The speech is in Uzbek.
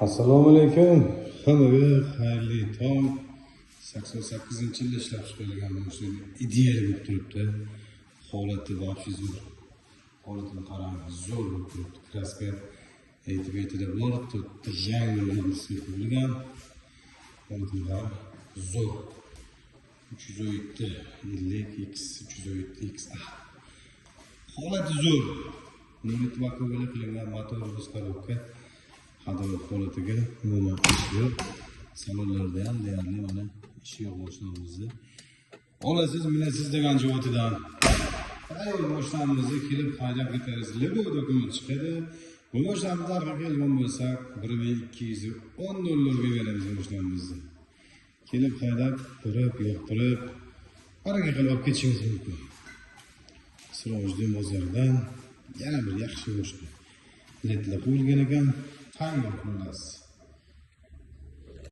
Assalomu alaykum. Hammaga xayrli tong. 88-yilda ishlab chiqarilgan mashina ideal bo'lib turibdi. Holati вообще zo'r. Holatini qarang, zo'r bo'lib turibdi. Kraska aytib bor, yangi sifilgan. Holatini qarang, zo'r. 317 50x 317x. Holati zo'r. Nima vakolat qilingan motor boshqaruvga hadov holatiga umuman ish yo'q. Salonlarda ham deyarli mana ish yo'q mashinamizda. Olasiz, minasiz degan javotidan. Ayol mashinamizni kelib haydab ketasiz. Lego dokument chiqadi. Bu mashinamizni narxi kelgan bo'lsa 1210 dollarga beramiz mashinamizni. Kelib haydab, ko'rib, yoqtirib, haraka qilib olib ketishingiz mumkin. Sirojli bozordan yana bir yaxshi mashina. Letlar qo'yilgan ekan, tayyor bo'lasiz.